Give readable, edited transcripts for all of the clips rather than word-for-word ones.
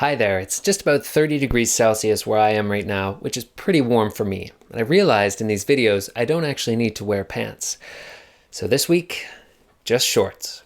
Hi there, it's just about 30 degrees Celsius where I am right now, which is pretty warm for me. And I realized in these videos I don't actually need to wear pants. So this week, just shorts.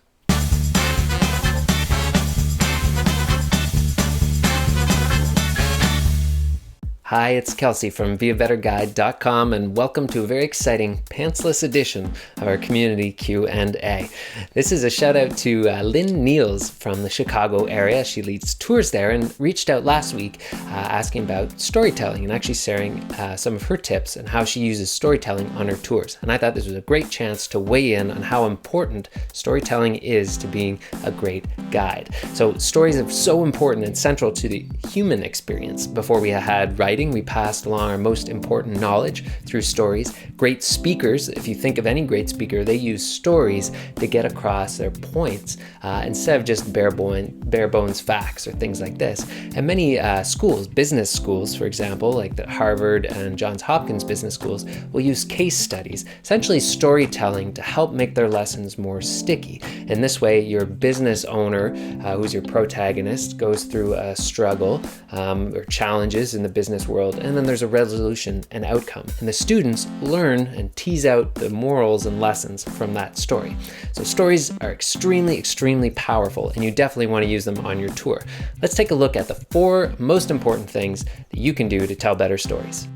Hi, it's Kelsey from BeABetterGuide.com and welcome to a very exciting pantsless edition of our community Q&A. This is a shout out to Lynn Niels from the Chicago area. She leads tours there and reached out last week asking about storytelling and actually sharing some of her tips and how she uses storytelling on her tours. And I thought this was a great chance to weigh in on how important storytelling is to being a great guide. So stories are so important and central to the human experience. Before we had writing, we passed along our most important knowledge through stories. Great speakers, if you think of any great speaker, they use stories to get across their points instead of just bare bones facts or things like this. And many schools, business schools, for example, like the Harvard and Johns Hopkins business schools, will use case studies, essentially storytelling to help make their lessons more sticky. In this way, your business owner, who's your protagonist, goes through a struggle or challenges in the business world, and then there's a resolution and outcome. And the students learn and tease out the morals and lessons from that story. So stories are extremely powerful, and you definitely want to use them on your tour. Let's take a look at the 4 most important things that you can do to tell better stories.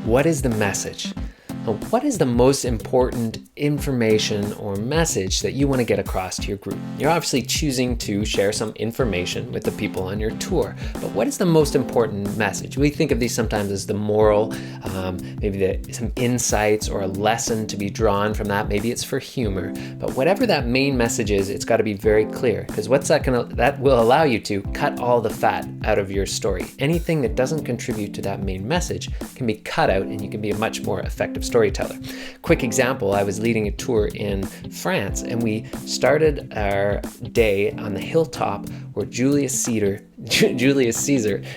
What is the message? What is the most important information or message that you want to get across to your group? You're obviously choosing to share some information with the people on your tour, but what is the most important message? We think of these sometimes as the moral, maybe some insights or a lesson to be drawn from that. Maybe it's for humor, but whatever that main message is, it's got to be very clear, because that will allow you to cut all the fat out of your story. Anything that doesn't contribute to that main message can be cut out, and you can be a much more effective storyteller. Quick example, I was leading a tour in France, and we started our day on the hilltop where Julius Caesar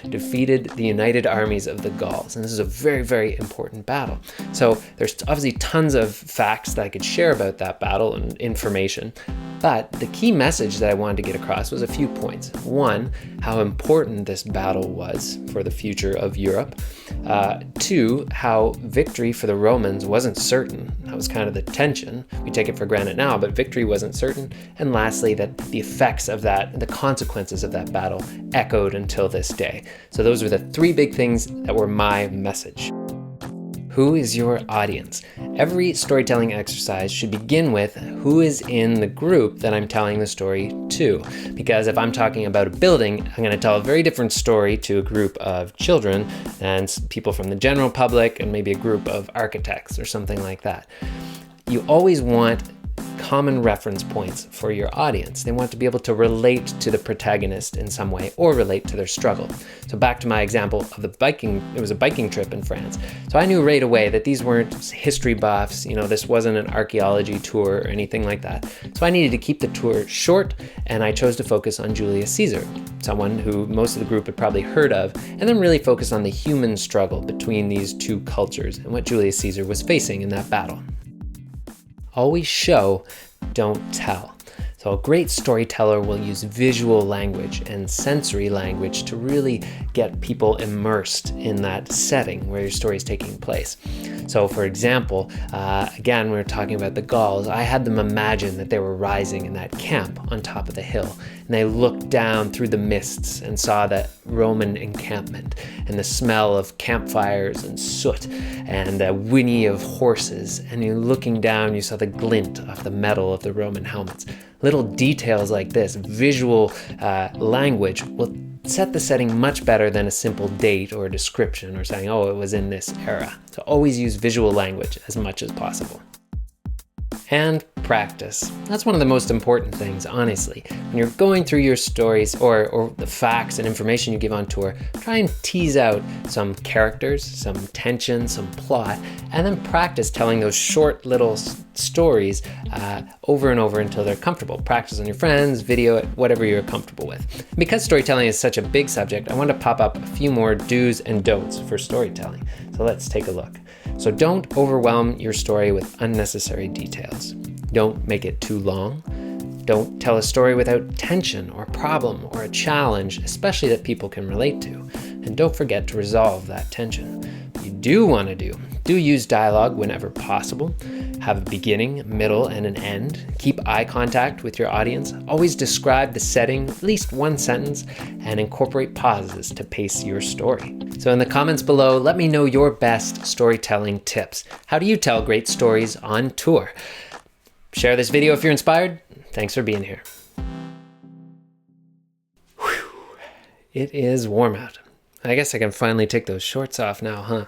defeated the united armies of the Gauls. And this is a very important battle. So there's obviously tons of facts that I could share about that battle and information. But the key message that I wanted to get across was a few points. 1, how important this battle was for the future of Europe. 2, how victory for the Romans wasn't certain. That was kind of the tension. We take it for granted now, but victory wasn't certain. And lastly, that the effects of that, the consequences of that battle echoed until this day. So those were the 3 big things that were my message. Who is your audience? Every storytelling exercise should begin with who is in the group that I'm telling the story to. Because if I'm talking about a building, I'm going to tell a very different story to a group of children and people from the general public and maybe a group of architects or something like that. You always want common reference points for your audience. They want to be able to relate to the protagonist in some way or relate to their struggle. So back to my example of the biking, it was a biking trip in France. So I knew right away that these weren't history buffs, this wasn't an archaeology tour or anything like that. So I needed to keep the tour short, and I chose to focus on Julius Caesar, someone who most of the group had probably heard of, and then really focus on the human struggle between these 2 cultures and what Julius Caesar was facing in that battle. Always show, don't tell. So a great storyteller will use visual language and sensory language to really get people immersed in that setting where your story is taking place. So for example, again, we were talking about the Gauls. I had them imagine that they were rising in that camp on top of the hill. And they looked down through the mists and saw that Roman encampment and the smell of campfires and soot and the whinny of horses. And you looking down, you saw the glint of the metal of the Roman helmets. Little details like this, visual language, will set the setting much better than a simple date or a description or saying, oh, it was in this era. So always use visual language as much as possible. And practice. That's one of the most important things, honestly. When you're going through your stories or the facts and information you give on tour, try and tease out some characters, some tension, some plot, and then practice telling those short little stories over and over until they're comfortable. Practice on your friends, video it, whatever you're comfortable with. Because storytelling is such a big subject, I want to pop up a few more do's and don'ts for storytelling. So let's take a look. So don't overwhelm your story with unnecessary details. Don't make it too long. Don't tell a story without tension or problem or a challenge, especially that people can relate to. And don't forget to resolve that tension. What you do want to do use dialogue whenever possible. Have a beginning, middle, and an end. Keep eye contact with your audience. Always describe the setting, at least one sentence, and incorporate pauses to pace your story. So in the comments below, let me know your best storytelling tips. How do you tell great stories on tour? Share this video if you're inspired. Thanks for being here. Whew. It is warm out. I guess I can finally take those shorts off now, huh?